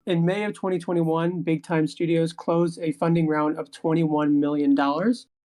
In May of 2021, Big Time Studios closed a funding round of $21 million.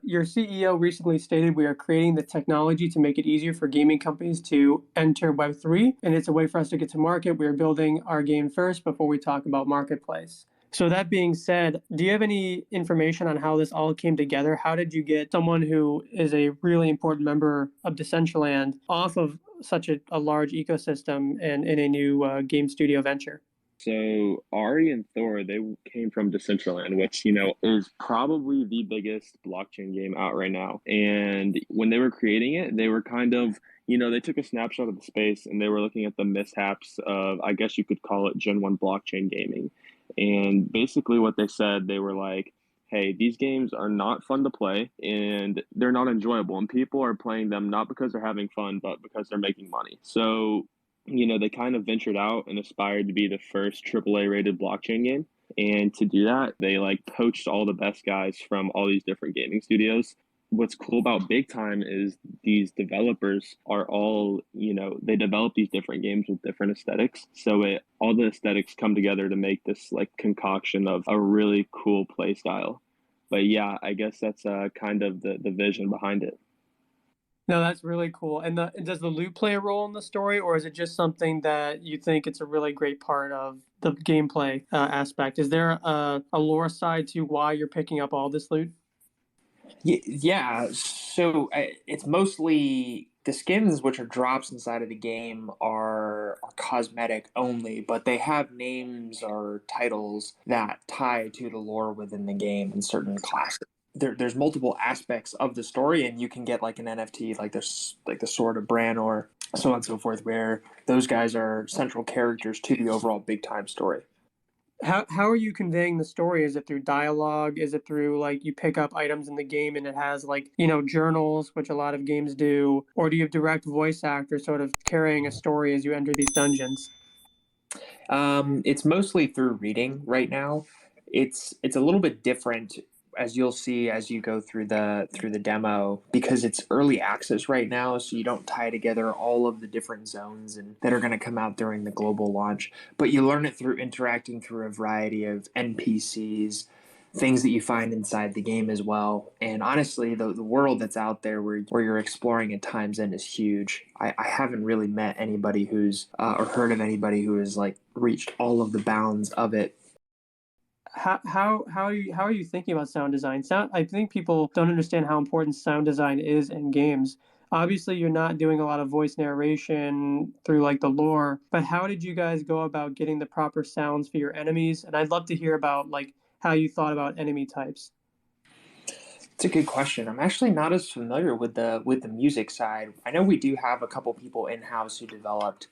Your CEO recently stated we are creating the technology to make it easier for gaming companies to enter Web3, and it's a way for us to get to market. We are building our game first before we talk about marketplace. So that being said, do you have any information on how this all came together? How did you get someone who is a really important member of Decentraland off of such a large ecosystem and in a new game studio venture? So Ari and Thor, they came from Decentraland, which, is probably the biggest blockchain game out right now. And when they were creating it, they were kind of, they took a snapshot of the space and they were looking at the mishaps of, I guess you could call it Gen 1 blockchain gaming. And basically what they said, they were like, hey, these games are not fun to play and they're not enjoyable. And people are playing them not because they're having fun, but because they're making money. So they kind of ventured out and aspired to be the first AAA rated blockchain game. And to do that, they like poached all the best guys from all these different gaming studios. What's cool about Big Time is these developers are all, they develop these different games with different aesthetics. So all the aesthetics come together to make this like concoction of a really cool play style. But yeah, I guess that's kind of the vision behind it. No, that's really cool. And does the loot play a role in the story, or is it just something that you think it's a really great part of the gameplay aspect? Is there a lore side to why you're picking up all this loot? Yeah, so it's mostly the skins, which are drops inside of the game, are cosmetic only, but they have names or titles that tie to the lore within the game and certain classes. There's multiple aspects of the story, and you can get like an NFT, like this, like the Sword of Bran, or so on and so forth, where those guys are central characters to the overall Big Time story. How are you conveying the story? Is it through dialogue? Is it through like you pick up items in the game and it has like, journals, which a lot of games do? Or do you have direct voice actors sort of carrying a story as you enter these dungeons? It's mostly through reading right now. It's a little bit different, as you'll see as you go through the demo, because it's early access right now, so you don't tie together all of the different zones and that are going to come out during the global launch. But you learn it through interacting through a variety of NPCs, things that you find inside the game as well. And honestly, the world that's out there where you're exploring at Time's End is huge. I haven't really met anybody who's or heard of anybody who has like reached all of the bounds of it. How are you thinking about sound design? I think people don't understand how important sound design is in games. Obviously, you're not doing a lot of voice narration through like the lore, but how did you guys go about getting the proper sounds for your enemies? And I'd love to hear about like how you thought about enemy types. It's a good question. I'm actually not as familiar with the music side. I know we do have a couple people in house who developed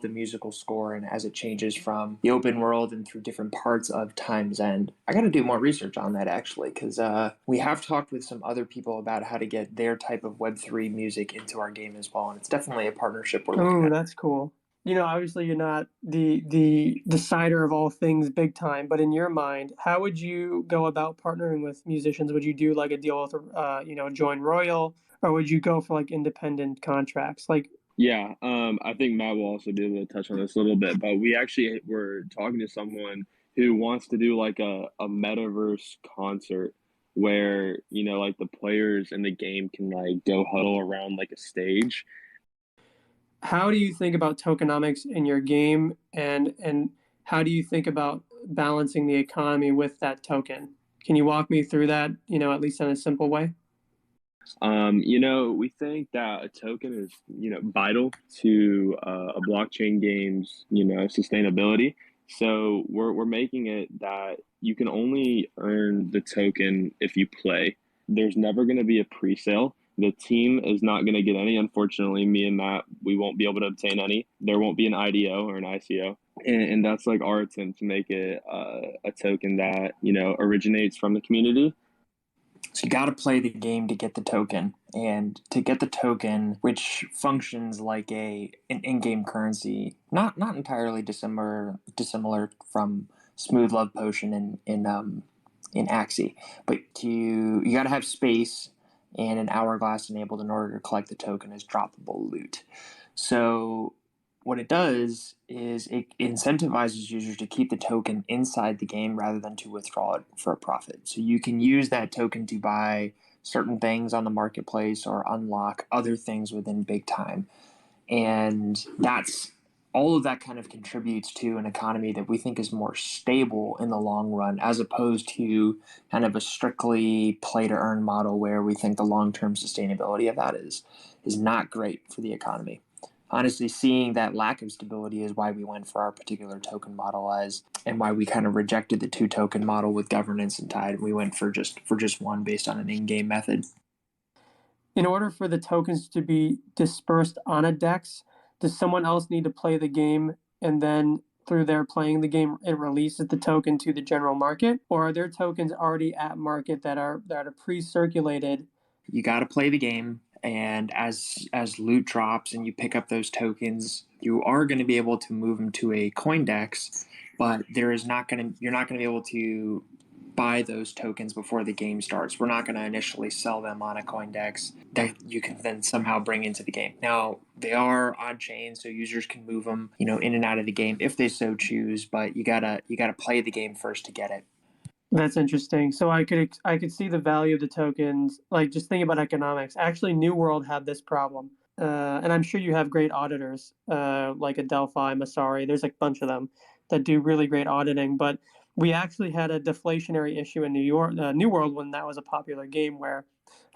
the musical score, and as it changes from the open world and through different parts of Time's End. I got to do more research on that actually, because we have talked with some other people about how to get their type of Web3 music into our game as well, and it's definitely a partnership we're looking Oh, at. that's cool. Obviously you're not the decider of all things Big Time, but in your mind, how would you go about partnering with musicians? Would you do like a deal with Join Royal, or would you go for like independent contracts? Like, Yeah, I think Matt will also be able to touch on this a little bit, but we actually were talking to someone who wants to do like a metaverse concert where, like the players in the game can like go huddle around like a stage. how do you think about tokenomics in your game, and how do you think about balancing the economy with that token? Can you walk me through that, at least in a simple way? We think that a token is, vital to a blockchain game's, sustainability. So we're making it that you can only earn the token if you play. There's never going to be a pre-sale. The team is not going to get any. Unfortunately, me and Matt, we won't be able to obtain any. There won't be an IDO or an ICO. And that's like our attempt to make it a token that, originates from the community. So you got to play the game to get the token, and to get the token, which functions like an in-game currency, not entirely dissimilar from Smooth Love Potion in Axie, but you got to have space and an hourglass enabled in order to collect the token as droppable loot. So what it does is it incentivizes users to keep the token inside the game rather than to withdraw it for a profit. So you can use that token to buy certain things on the marketplace or unlock other things within BigTime. And that's all of that kind of contributes to an economy that we think is more stable in the long run, as opposed to kind of a strictly play to earn model where we think the long term sustainability of that is not great for the economy. Honestly, seeing that lack of stability is why we went for our particular token model and why we kind of rejected the two token model with governance and tied. We went for just one based on an in-game method. In order for the tokens to be dispersed on a DEX, does someone else need to play the game and then through their playing the game, it releases the token to the general market? Or are there tokens already at market that are pre-circulated? You got to play the game, and as loot drops and you pick up those tokens, you are going to be able to move them to a coin DEX, but you're not going to be able to buy those tokens before the game starts. We're not going to initially sell them on a coin DEX that you can then somehow bring into the game. Now, they are on chain, so users can move them, in and out of the game if they so choose, but you gotta play the game first to get it. That's interesting. So I could see the value of the tokens, like just thinking about economics. Actually, New World had this problem. And I'm sure you have great auditors, like a Delphi, Masari. There's a bunch of them that do really great auditing. But we actually had a deflationary issue in New World, when that was a popular game where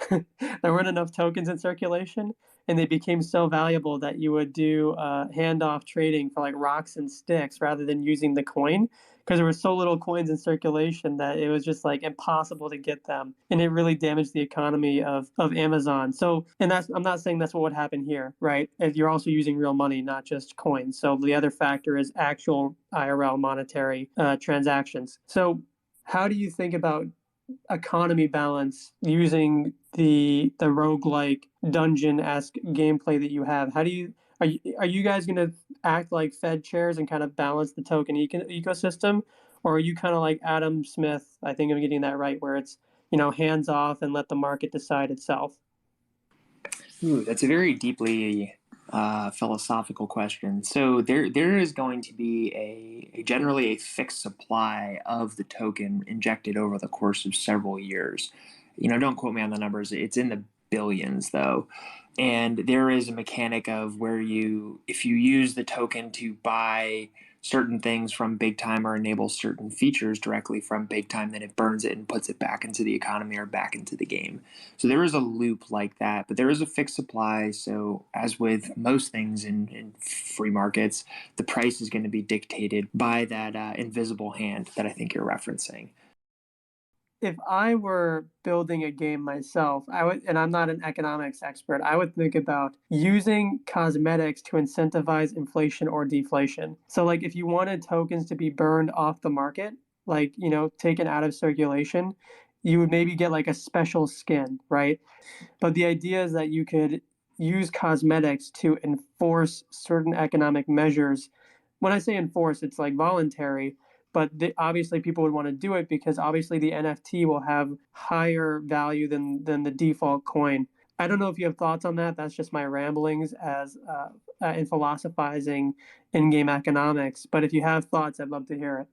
there weren't enough tokens in circulation, and they became so valuable that you would do handoff trading for like rocks and sticks rather than using the coin, because there were so little coins in circulation that it was just like impossible to get them, and it really damaged the economy of Amazon. So, and I'm not saying that's what would happen here, right? You're also using real money, not just coins. So the other factor is actual IRL monetary transactions. So how do you think about economy balance using the roguelike dungeon-esque gameplay that you have? How do you are you guys going to act like Fed chairs and kind of balance the token ecosystem, or are you kind of like Adam Smith? I think I'm getting that right, where it's hands off and let the market decide itself. Ooh, that's a very deeply philosophical question. So there is going to be a generally a fixed supply of the token injected over the course of several years. Don't quote me on the numbers. It's in the billions though. And there is a mechanic of where if you use the token to buy certain things from BigTime or enable certain features directly from BigTime, then it burns it and puts it back into the economy or back into the game. So there is a loop like that, but there is a fixed supply. So as with most things in free markets, the price is going to be dictated by that invisible hand that I think you're referencing. If I were building a game myself, and I'm not an economics expert, I would think about using cosmetics to incentivize inflation or deflation. So like if you wanted tokens to be burned off the market, like, taken out of circulation, you would maybe get like a special skin, right? But the idea is that you could use cosmetics to enforce certain economic measures. When I say enforce, it's like voluntary, but obviously people would want to do it because obviously the NFT will have higher value than the default coin. I don't know if you have thoughts on that. That's just my ramblings as in philosophizing in-game economics. But if you have thoughts, I'd love to hear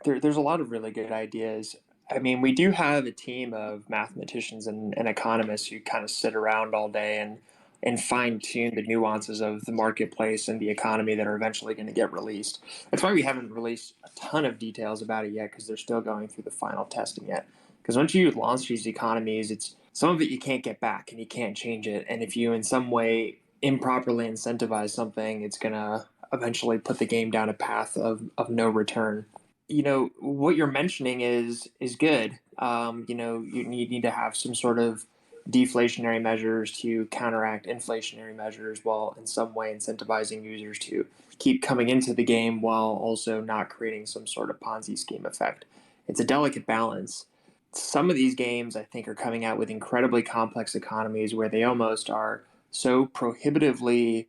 it. There's a lot of really good ideas. I mean, we do have a team of mathematicians and economists who kind of sit around all day and fine tune the nuances of the marketplace and the economy that are eventually going to get released. That's why we haven't released a ton of details about it yet, because they're still going through the final testing yet. Because once you launch these economies, it's some of it you can't get back and you can't change it. And if you in some way improperly incentivize something, it's going to eventually put the game down a path of no return. What you're mentioning is good. You need to have some sort of deflationary measures to counteract inflationary measures, while in some way incentivizing users to keep coming into the game while also not creating some sort of Ponzi scheme effect. It's a delicate balance. Some of these games, I think, are coming out with incredibly complex economies where they almost are so prohibitively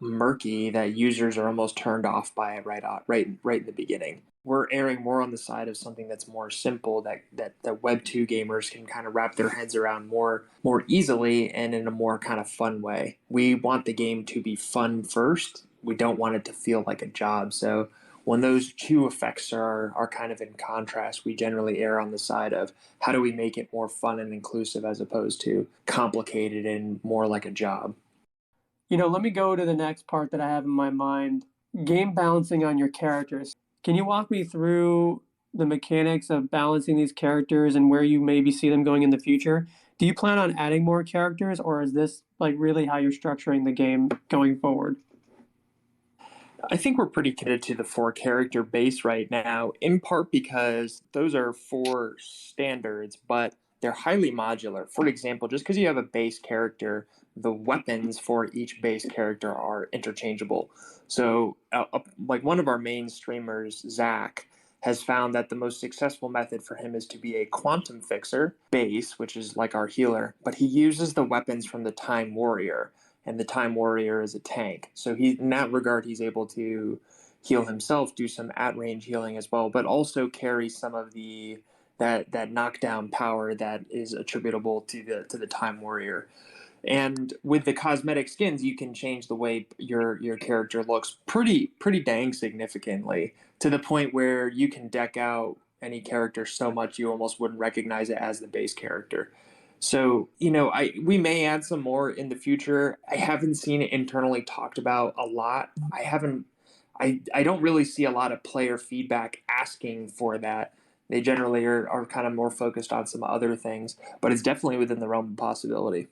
murky that users are almost turned off by it right in the beginning. We're erring more on the side of something that's more simple, that Web 2 gamers can kind of wrap their heads around more easily and in a more kind of fun way. We want the game to be fun first, we don't want it to feel like a job. So when those two effects are kind of in contrast, we generally err on the side of how do we make it more fun and inclusive as opposed to complicated and more like a job. Let me go to the next part that I have in my mind. Game balancing on your characters. Can you walk me through the mechanics of balancing these characters and where you maybe see them going in the future? Do you plan on adding more characters, or is this like really how you're structuring the game going forward? I think we're pretty committed to the four character base right now, in part because those are four standards, but they're highly modular. For example, just because you have a base character, the weapons for each base character are interchangeable. So, like one of our main streamers, Zach, has found that the most successful method for him is to be a quantum fixer base, which is like our healer, but he uses the weapons from the Time Warrior, and the Time Warrior is a tank. So he, in that regard, he's able to heal himself, do some at range healing as well, but also carry some of the that knockdown power that is attributable to the Time Warrior. And with the cosmetic skins, you can change the way your character looks pretty dang significantly, to the point where you can deck out any character so much you almost wouldn't recognize it as the base character. So, I we may add some more in the future. I haven't seen it internally talked about a lot. I don't really see a lot of player feedback asking for that. They generally are kind of more focused on some other things, but it's definitely within the realm of possibility.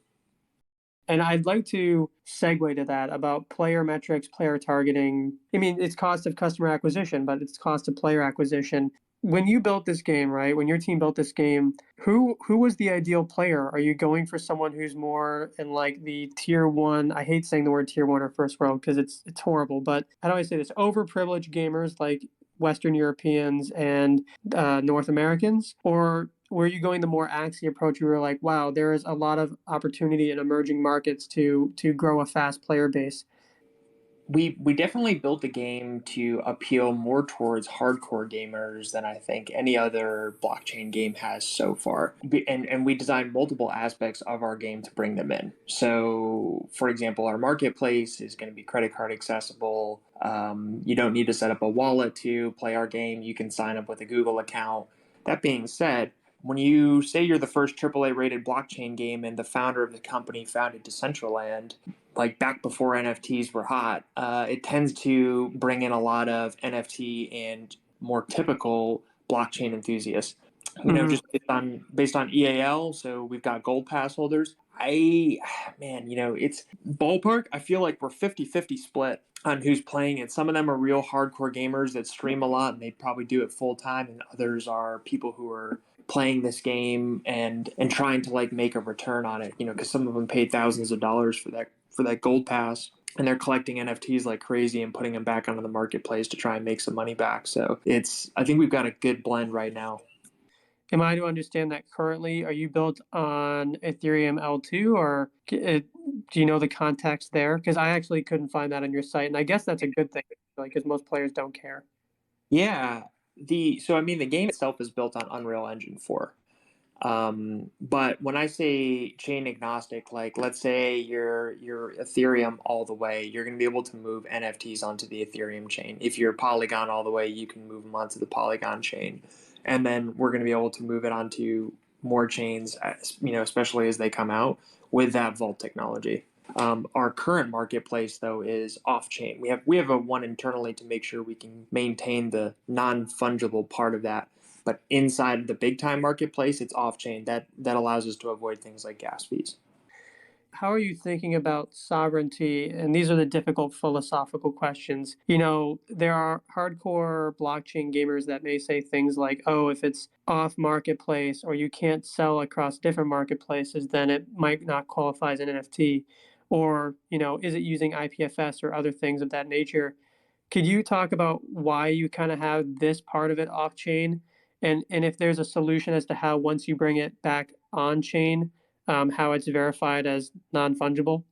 And I'd like to segue to that about player metrics, player targeting. I mean, it's cost of customer acquisition, but it's cost of player acquisition. When you built this game, right? When your team built this game, who was the ideal player? Are you going for someone who's more in like the tier one? I hate saying the word tier one or first world because it's horrible. But how do I say this? Overprivileged gamers like Western Europeans and North Americans, or were you going the more axie approach? You were like, wow, there is a lot of opportunity in emerging markets to grow a fast player base. We definitely built the game to appeal more towards hardcore gamers than I think any other blockchain game has so far. And we designed multiple aspects of our game to bring them in. So, for example, our marketplace is going to be credit card accessible. You don't need to set up a wallet to play our game. You can sign up with a Google account. That being said, when you say you're the first AAA rated blockchain game and the founder of the company founded Decentraland, like back before NFTs were hot, it tends to bring in a lot of NFT and more typical blockchain enthusiasts. Mm-hmm. Just based on EAL, so we've got gold pass holders. Man, it's ballpark. I feel like we're 50-50 split on who's playing it. Some of them are real hardcore gamers that stream a lot and they probably do it full time, and others are people who are playing this game and trying to like make a return on it, because some of them paid thousands of dollars for that gold pass, and they're collecting NFTs like crazy and putting them back onto the marketplace to try and make some money back. So I think we've got a good blend right now. Am I to understand that currently are you built on Ethereum L2, or do you know the context there? Because I actually couldn't find that on your site, and I guess that's a good thing, because most players don't care. Yeah. The game itself is built on Unreal Engine 4. But when I say chain agnostic, like let's say you're Ethereum all the way, you're going to be able to move NFTs onto the Ethereum chain. If you're Polygon all the way, you can move them onto the Polygon chain, and then we're going to be able to move it onto more chains, especially as they come out with that vault technology. Our current marketplace, though, is off-chain. We have a one internally to make sure we can maintain the non-fungible part of that. But inside the BigTime marketplace, it's off-chain. That allows us to avoid things like gas fees. How are you thinking about sovereignty? And these are the difficult philosophical questions. There are hardcore blockchain gamers that may say things like, oh, if it's off marketplace or you can't sell across different marketplaces, then it might not qualify as an NFT. Or, is it using IPFS or other things of that nature? Could you talk about why you kind of have this part of it off chain, and if there's a solution as to how once you bring it back on chain, how it's verified as non-fungible?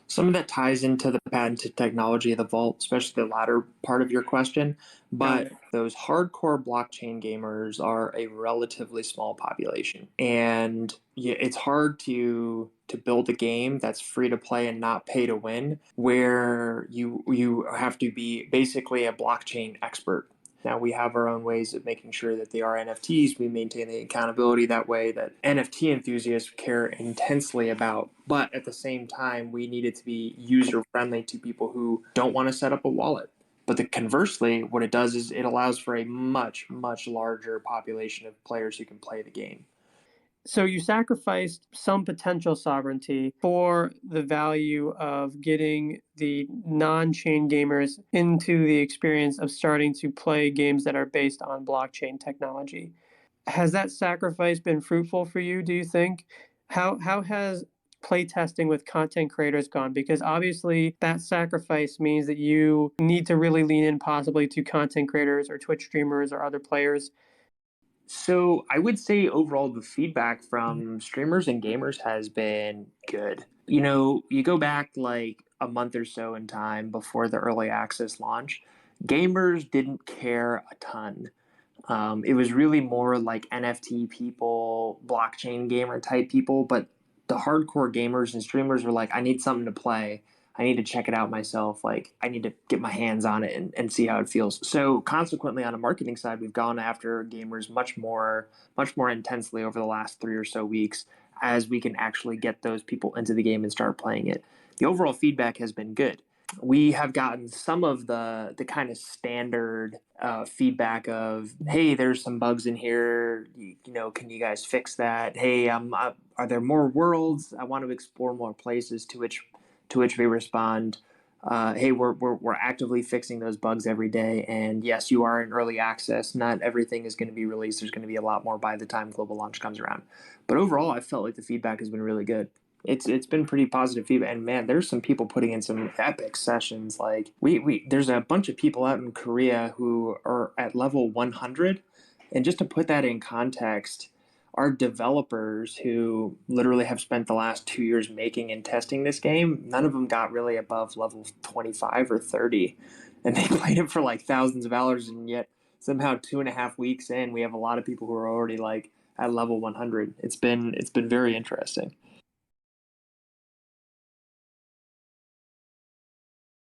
Some of that ties into the patented technology of the vault, especially the latter part of your question. Got But it. those hardcore blockchain gamers are a relatively small population. And yeah, it's hard to to build a game that's free to play and not pay to win, where you have to be basically a blockchain expert. Now we have our own ways of making sure that they are NFTs. We maintain the accountability that way that NFT enthusiasts care intensely about. But at the same time, we need it to be user friendly to people who don't want to set up a wallet. But conversely, what it does is it allows for a much, much larger population of players who can play the game. So you sacrificed some potential sovereignty for the value of getting the non-chain gamers into the experience of starting to play games that are based on blockchain technology. Has that sacrifice been fruitful for you, do you think? How has playtesting with content creators gone? Because obviously that sacrifice means that you need to really lean in possibly to content creators or Twitch streamers or other players. So I would say overall the feedback from streamers and gamers has been good. You go back like a month or so in time before the early access launch, gamers didn't care a ton. It was really more like NFT people, blockchain gamer type people, but the hardcore gamers and streamers were like, I need something to play. I need to check it out myself. Like, I need to get my hands on it and see how it feels. So, consequently, on a marketing side, we've gone after gamers much more intensely over the last 3 or so weeks as we can actually get those people into the game and start playing it. The overall feedback has been good. We have gotten some of the kind of standard feedback of, hey, there's some bugs in here. Can you guys fix that? Hey, are there more worlds? I want to explore more places. To which we respond, hey, we're actively fixing those bugs every day. And yes, you are in early access. Not everything is going to be released. There's going to be a lot more by the time global launch comes around. But overall, I felt like the feedback has been really good. It's been pretty positive feedback, and man, there's some people putting in some epic sessions. Like we there's a bunch of people out in Korea who are at level 100, and just to put that in context, our developers who literally have spent the last 2 years making and testing this game, none of them got really above level 25 or 30, and they played it for like thousands of hours, and yet somehow 2.5 weeks in, we have a lot of people who are already like at level 100. It's been very interesting.